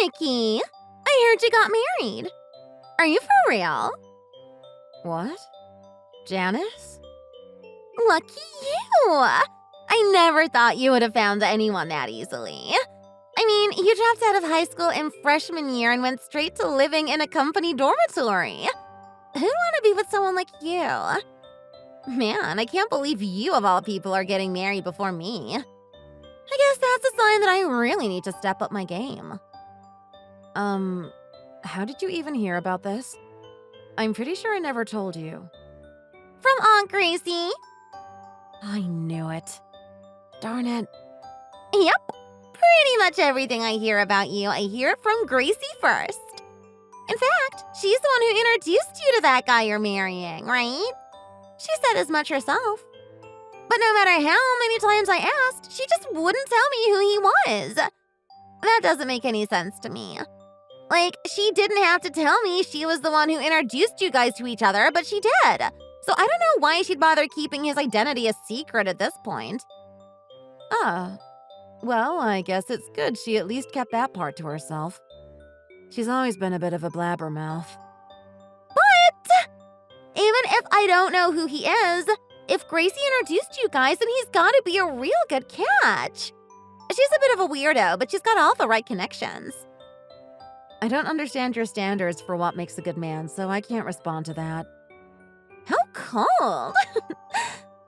Mickey! I heard you got married. Are you for real? What? Janice? Lucky you! I never thought you would have found anyone that easily. I mean, you dropped out of high school in freshman year and went straight to living in a company dormitory. Who'd want to be with someone like you? Man, I can't believe you of all people are getting married before me. I guess that's a sign that I really need to step up my game. How did you even hear about this? I'm pretty sure I never told you. From Aunt Gracie. I knew it. Darn it. Yep. Pretty much everything I hear about you, I hear it from Gracie first. In fact, she's the one who introduced you to that guy you're marrying, right? She said as much herself. But no matter how many times I asked, she just wouldn't tell me who he was. That doesn't make any sense to me. Like, she didn't have to tell me she was the one who introduced you guys to each other, but she did. So I don't know why she'd bother keeping his identity a secret at this point. Well, I guess it's good she at least kept that part to herself. She's always been a bit of a blabbermouth. But even if I don't know who he is, if Gracie introduced you guys, then he's gotta be a real good catch. She's a bit of a weirdo, but she's got all the right connections. I don't understand your standards for what makes a good man, so I can't respond to that. How cold.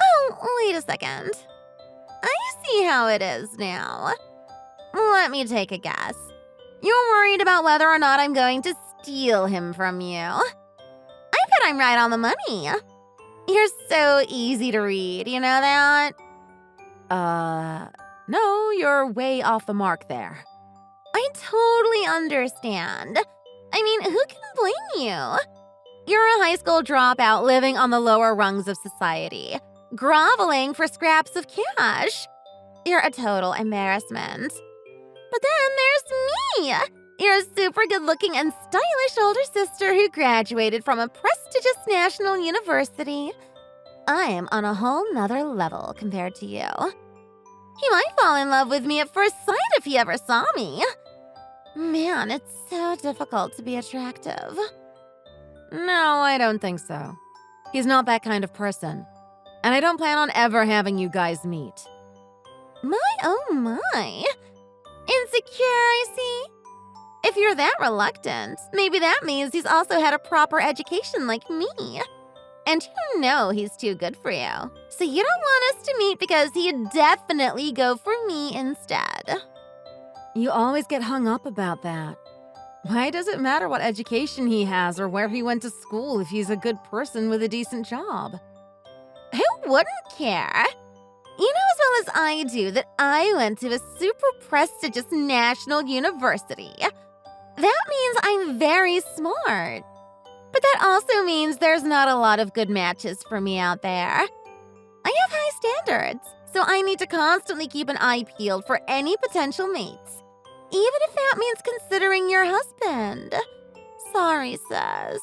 Oh, wait a second. I see how it is now. Let me take a guess. You're worried about whether or not I'm going to steal him from you. I bet I'm right on the money. You're so easy to read, you know that? No, you're way off the mark there. I totally understand. I mean, who can blame you? You're a high school dropout living on the lower rungs of society, groveling for scraps of cash. You're a total embarrassment. But then there's me. You're a super good-looking and stylish older sister who graduated from a prestigious national university. I am on a whole nother level compared to you. He might fall in love with me at first sight if he ever saw me. Man, it's so difficult to be attractive. No, I don't think so. He's not that kind of person. And I don't plan on ever having you guys meet. My, oh my. Insecure, I see. If you're that reluctant, maybe that means he's also had a proper education like me. And you know he's too good for you. So you don't want us to meet because he'd definitely go for me instead. You always get hung up about that. Why does it matter what education he has or where he went to school if he's a good person with a decent job? Who wouldn't care? You know as well as I do that I went to a super prestigious national university. That means I'm very smart. But that also means there's not a lot of good matches for me out there. I have high standards, so I need to constantly keep an eye peeled for any potential mates. Even if that means considering your husband. Sorry, sis.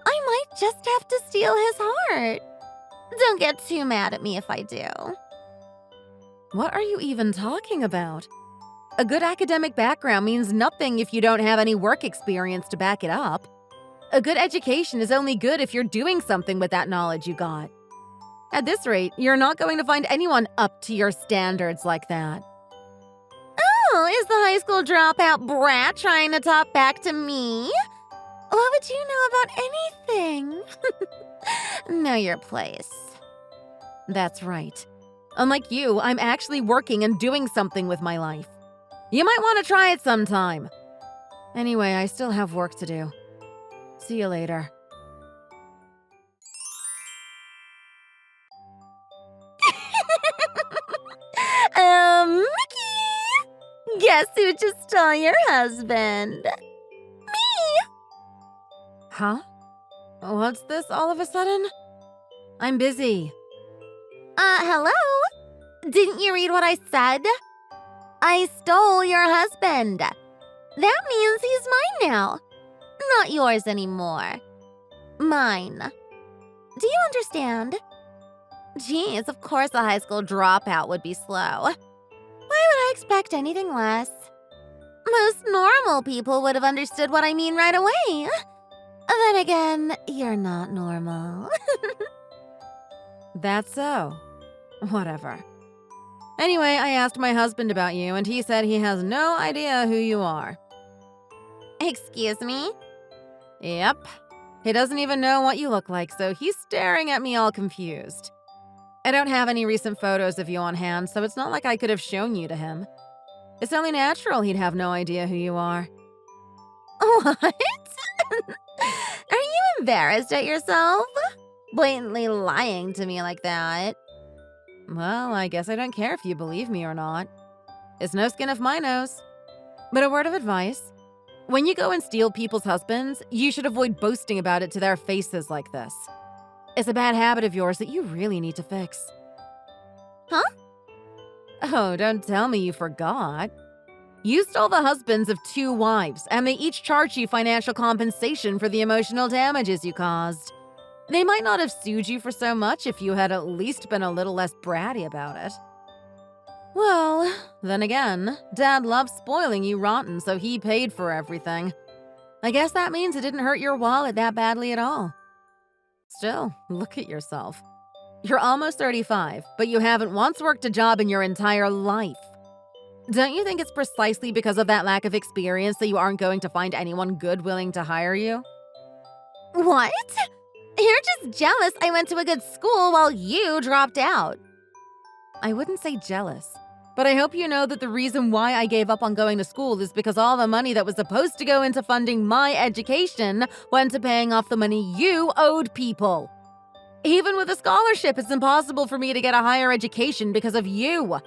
I might just have to steal his heart. Don't get too mad at me if I do. What are you even talking about? A good academic background means nothing if you don't have any work experience to back it up. A good education is only good if you're doing something with that knowledge you got. At this rate, you're not going to find anyone up to your standards like that. Oh, is the high school dropout brat trying to talk back to me? What would you know about anything? Know your place. That's right. Unlike you, I'm actually working and doing something with my life. You might want to try it sometime. Anyway, I still have work to do. See you later. Mickey! Guess who just stole your husband? Me! Huh? What's this all of a sudden? I'm busy. Hello? Didn't you read what I said? I stole your husband. That means he's mine now. Not yours anymore. Mine. Do you understand? Geez, of course a high school dropout would be slow. Why would I expect anything less? Most normal people would have understood what I mean right away. Then again, you're not normal. That's so. Whatever. Anyway, I asked my husband about you, and he said he has no idea who you are. Excuse me? Yep. He doesn't even know what you look like, so he's staring at me all confused. I don't have any recent photos of you on hand, so it's not like I could have shown you to him. It's only natural he'd have no idea who you are. What? Are you embarrassed at yourself? Blatantly lying to me like that. Well, I guess I don't care if you believe me or not. It's no skin off my nose. But a word of advice. When you go and steal people's husbands, you should avoid boasting about it to their faces like this. It's a bad habit of yours that you really need to fix. Huh? Oh, don't tell me you forgot. You stole the husbands of 2 wives, and they each charged you financial compensation for the emotional damages you caused. They might not have sued you for so much if you had at least been a little less bratty about it. Well, then again, Dad loves spoiling you rotten, so he paid for everything. I guess that means it didn't hurt your wallet that badly at all. Still, look at yourself. You're almost 35, but you haven't once worked a job in your entire life. Don't you think it's precisely because of that lack of experience that you aren't going to find anyone good willing to hire you? What? You're just jealous I went to a good school while you dropped out. I wouldn't say jealous, but I hope you know that the reason why I gave up on going to school is because all the money that was supposed to go into funding my education went to paying off the money you owed people. Even with a scholarship, it's impossible for me to get a higher education because of you.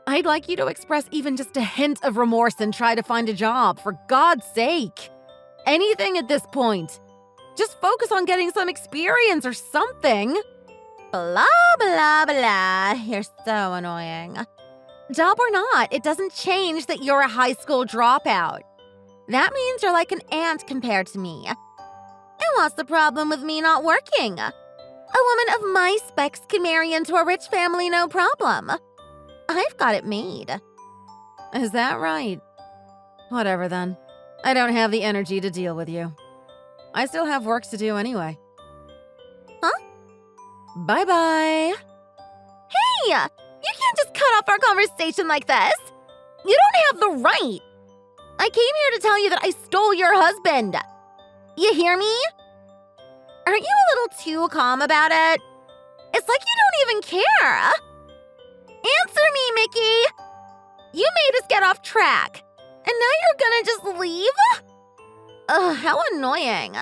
I'd like you to express even just a hint of remorse and try to find a job, for God's sake. Anything at this point. Just focus on getting some experience or something. Blah, blah, blah. You're so annoying. Job or not, it doesn't change that you're a high school dropout. That means you're like an ant compared to me. And what's the problem with me not working? A woman of my specs can marry into a rich family, no problem. I've got it made. Is that right? Whatever then. I don't have the energy to deal with you. I still have work to do anyway. Huh? Bye-bye. Hey! You can't just cut off our conversation like this. You don't have the right. I came here to tell you that I stole your husband. You hear me? Aren't you a little too calm about it? It's like you don't even care. Answer me, Mickey. You made us get off track. And now you're gonna just leave? Ugh, how annoying.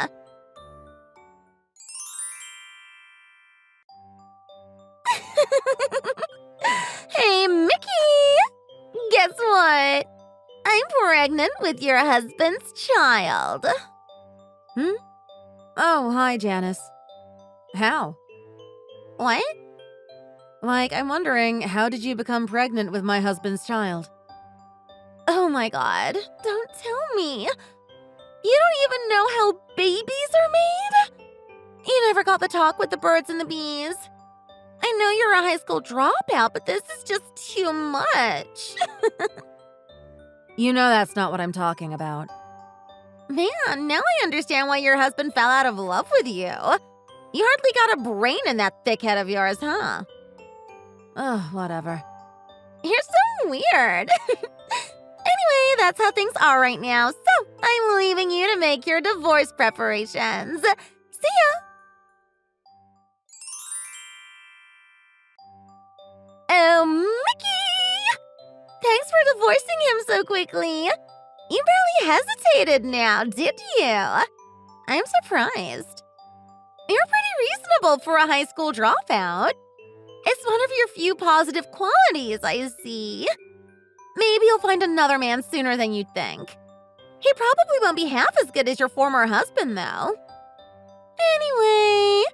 Hey, Mickey! Guess what? I'm pregnant with your husband's child. Oh, hi, Janice. How? What? I'm wondering, how did you become pregnant with my husband's child? Oh my god, don't tell me. You don't even know how babies are made? You never got the talk with the birds and the bees. I know you're a high school dropout, but this is just too much. You know that's not what I'm talking about. Man, now I understand why your husband fell out of love with you. You hardly got a brain in that thick head of yours, huh? Ugh, whatever. You're so weird. Anyway, that's how things are right now, so I'm leaving you to make your divorce preparations. See ya! Oh, Mickey! Thanks for divorcing him so quickly. You barely hesitated now, did you? I'm surprised. You're pretty reasonable for a high school dropout. It's one of your few positive qualities, I see. Maybe you'll find another man sooner than you'd think. He probably won't be half as good as your former husband, though. Anyway,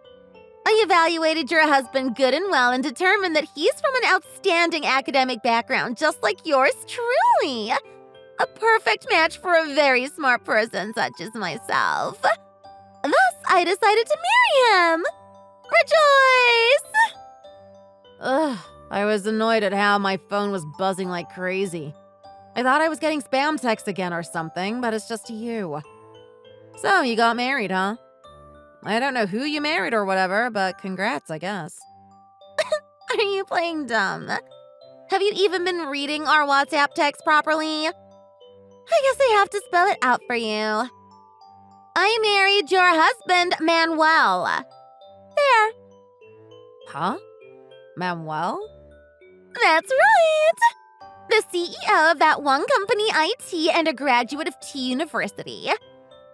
I evaluated your husband good and well and determined that he's from an outstanding academic background, just like yours truly. A perfect match for a very smart person such as myself. Thus, I decided to marry him. Rejoice! Ugh, I was annoyed at how my phone was buzzing like crazy. I thought I was getting spam texts again or something, but it's just you. So, you got married, huh? I don't know who you married or whatever, but congrats, I guess. Are you playing dumb? Have you even been reading our WhatsApp text properly? I guess I have to spell it out for you. I married your husband, Manuel. There. Huh? Manuel? That's right. The CEO of that one company, IT, and a graduate of T University.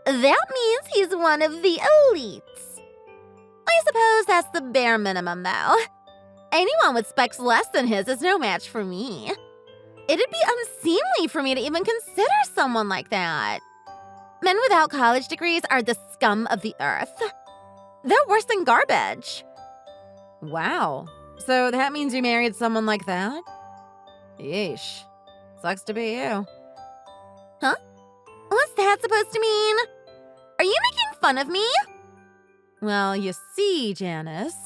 That means he's one of the elites. I suppose that's the bare minimum, though. Anyone with specs less than his is no match for me. It'd be unseemly for me to even consider someone like that. Men without college degrees are the scum of the earth. They're worse than garbage. Wow. So that means you married someone like that? Yeesh. Sucks to be you. Huh? What's that supposed to mean? Are you making fun of me? Well, you see, Janice,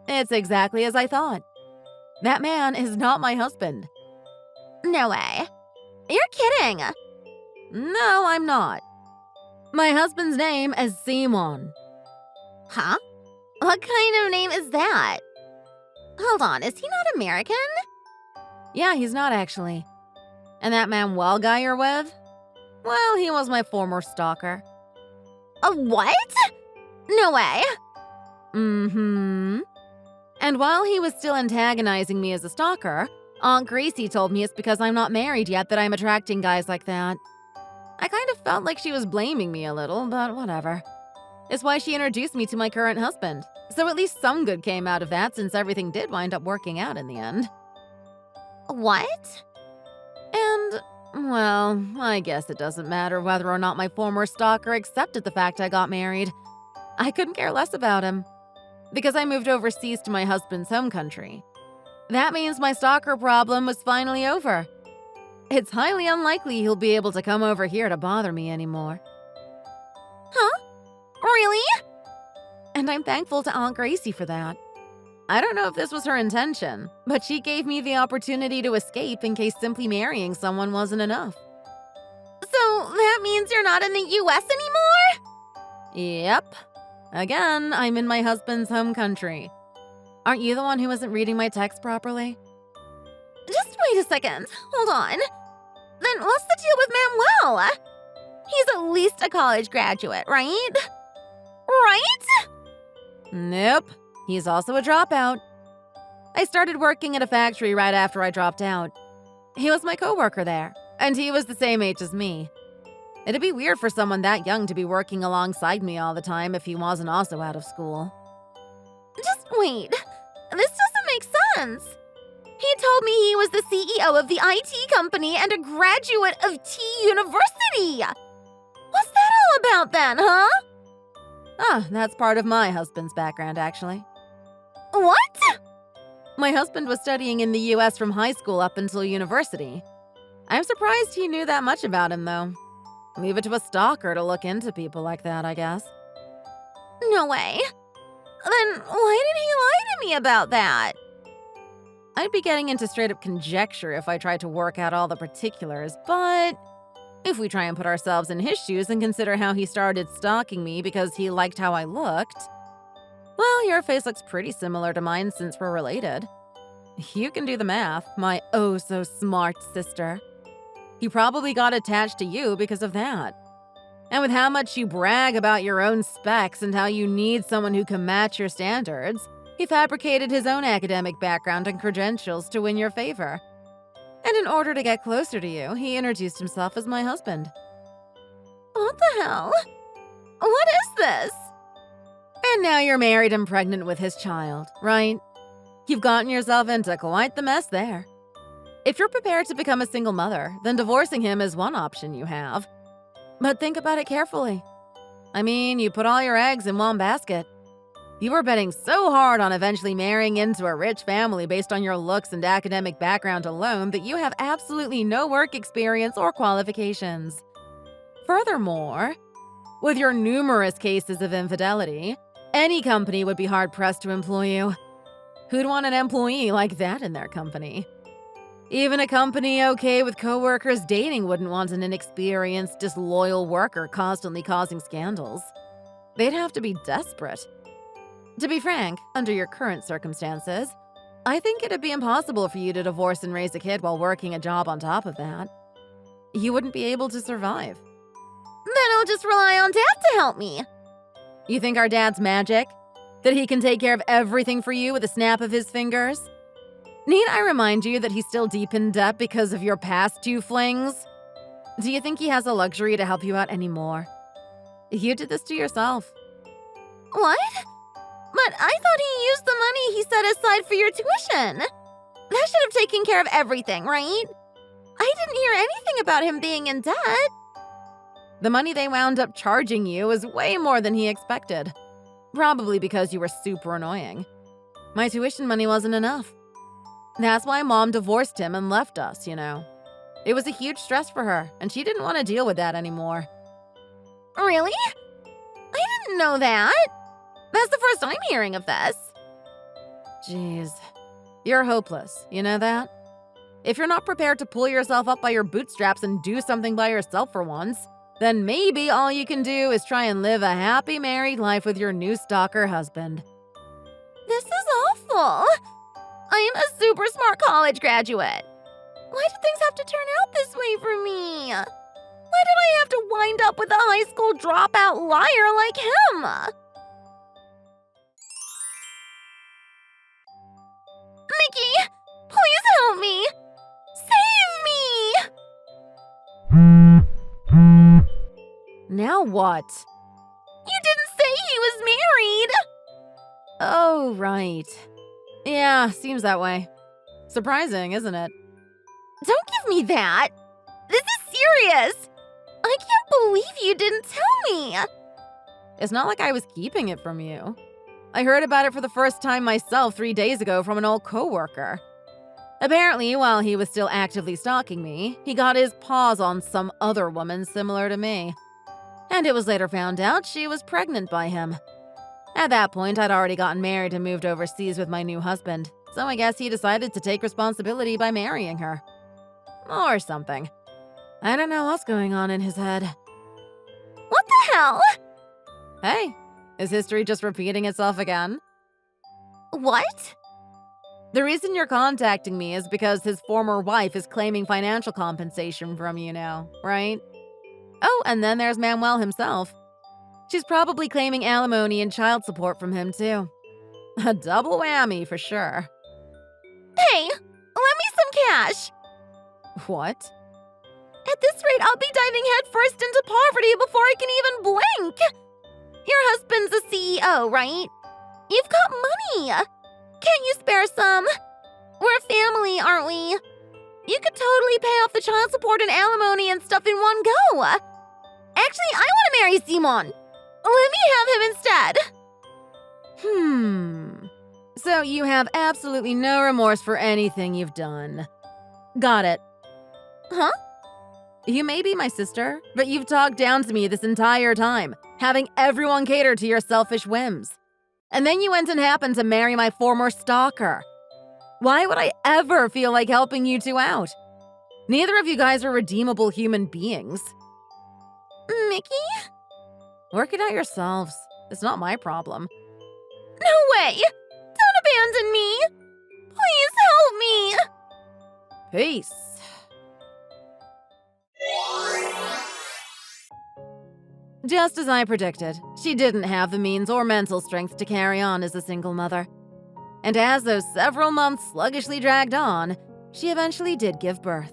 it's exactly as I thought. That man is not my husband. No way. You're kidding. No, I'm not. My husband's name is Simon. Huh? What kind of name is that? Hold on, is he not American? Yeah, he's not actually. And that Manuel guy you're with? Well, he was my former stalker. A what? No way. Mm-hmm. And while he was still antagonizing me as a stalker, Aunt Gracie told me it's because I'm not married yet that I'm attracting guys like that. I kind of felt like she was blaming me a little, but whatever. It's why she introduced me to my current husband. So at least some good came out of that since everything did wind up working out in the end. What? And, well, I guess it doesn't matter whether or not my former stalker accepted the fact I got married. I couldn't care less about him. Because I moved overseas to my husband's home country. That means my stalker problem was finally over. It's highly unlikely he'll be able to come over here to bother me anymore. Huh? Really? And I'm thankful to Aunt Gracie for that. I don't know if this was her intention, but she gave me the opportunity to escape in case simply marrying someone wasn't enough. So that means you're not in the US anymore? Yep. Again, I'm in my husband's home country. Aren't you the one who isn't reading my text properly? Just wait a second. Hold on. Then what's the deal with Manuel? He's at least a college graduate, right? Right? Nope. He's also a dropout. I started working at a factory right after I dropped out. He was my coworker there, and he was the same age as me. It'd be weird for someone that young to be working alongside me all the time if he wasn't also out of school. Just wait. This doesn't make sense. He told me he was the CEO of the IT company and a graduate of T University. What's that all about then, huh? Ah, that's part of my husband's background, actually. What? My husband was studying in the US from high school up until university. I'm surprised he knew that much about him, though. Leave it to a stalker to look into people like that, I guess. No way. Then why did he lie to me about that? I'd be getting into straight-up conjecture if I tried to work out all the particulars, but if we try and put ourselves in his shoes and consider how he started stalking me because he liked how I looked, well, your face looks pretty similar to mine since we're related. You can do the math, my oh-so-smart sister. He probably got attached to you because of that. And with how much you brag about your own specs and how you need someone who can match your standards, he fabricated his own academic background and credentials to win your favor. And in order to get closer to you, he introduced himself as my husband. What the hell? What is this? And now you're married and pregnant with his child, right? You've gotten yourself into quite the mess there. If you're prepared to become a single mother, then divorcing him is one option you have. But think about it carefully. I mean, you put all your eggs in one basket. You were betting so hard on eventually marrying into a rich family based on your looks and academic background alone that you have absolutely no work experience or qualifications. Furthermore, with your numerous cases of infidelity, any company would be hard-pressed to employ you. Who'd want an employee like that in their company? Even a company okay with coworkers dating wouldn't want an inexperienced, disloyal worker constantly causing scandals. They'd have to be desperate. To be frank, under your current circumstances, I think it'd be impossible for you to divorce and raise a kid while working a job on top of that. You wouldn't be able to survive. Then I'll just rely on Dad to help me. You think our dad's magic? That he can take care of everything for you with a snap of his fingers? Need I remind you that he's still deep in debt because of your past 2 flings? Do you think he has the luxury to help you out anymore? You did this to yourself. What? But I thought he used the money he set aside for your tuition. That should have taken care of everything, right? I didn't hear anything about him being in debt. The money they wound up charging you was way more than he expected. Probably because you were super annoying. My tuition money wasn't enough. That's why Mom divorced him and left us, you know. It was a huge stress for her, and she didn't want to deal with that anymore. Really? I didn't know that. That's the first I'm hearing of this. Jeez. You're hopeless, you know that? If you're not prepared to pull yourself up by your bootstraps and do something by yourself for once, then maybe all you can do is try and live a happy married life with your new stalker husband. This is awful. I am a super smart college graduate. Why do things have to turn out this way for me? Why did I have to wind up with a high school dropout liar like him? Mickey, please help me! Save me! Now what? You didn't say he was married! Oh, right. Yeah, seems that way. Surprising, isn't it? Don't give me that! This is serious! I can't believe you didn't tell me! It's not like I was keeping it from you. I heard about it for the first time myself 3 days ago from an old coworker. Apparently, while he was still actively stalking me, he got his paws on some other woman similar to me. And it was later found out she was pregnant by him. At that point, I'd already gotten married and moved overseas with my new husband, so I guess he decided to take responsibility by marrying her. Or something. I don't know what's going on in his head. What the hell? Hey, is history just repeating itself again? What? The reason you're contacting me is because his former wife is claiming financial compensation from you now, right? Oh, and then there's Manuel himself. She's probably claiming alimony and child support from him, too. A double whammy for sure. Hey, let me some cash. What? At this rate, I'll be diving headfirst into poverty before I can even blink. Your husband's a CEO, right? You've got money. Can't you spare some? We're a family, aren't we? You could totally pay off the child support and alimony and stuff in one go. Actually, I want to marry Simon. Let me have him instead. So you have absolutely no remorse for anything you've done. Got it. Huh? You may be my sister, but you've talked down to me this entire time, having everyone cater to your selfish whims. And then you went and happened to marry my former stalker. Why would I ever feel like helping you two out? Neither of you guys are redeemable human beings. Mickey? Work it out yourselves. It's not my problem. No way! Don't abandon me! Please help me! Peace. Just as I predicted, she didn't have the means or mental strength to carry on as a single mother. And as those several months sluggishly dragged on, she eventually did give birth.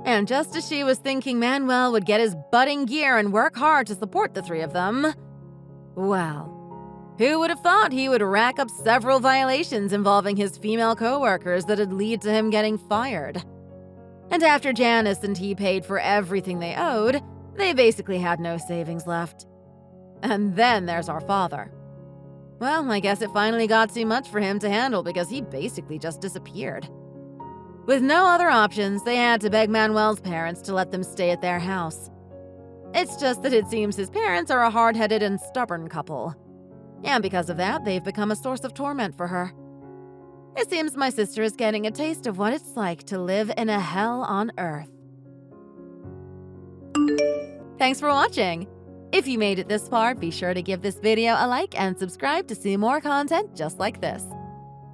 And just as she was thinking Manuel would get his butt in gear and work hard to support the 3 of them, well, who would have thought he would rack up several violations involving his female coworkers that'd lead to him getting fired? And after Janice and he paid for everything they owed, they basically had no savings left. And then there's our father. Well, I guess it finally got too much for him to handle because he basically just disappeared. With no other options, they had to beg Manuel's parents to let them stay at their house. It's just that it seems his parents are a hard-headed and stubborn couple. And because of that, they've become a source of torment for her. It seems my sister is getting a taste of what it's like to live in a hell on earth. Thanks for watching! If you made it this far, be sure to give this video a like and subscribe to see more content just like this.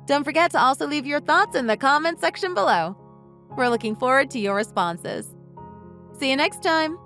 Don't forget to also leave your thoughts in the comment section below. We're looking forward to your responses. See you next time!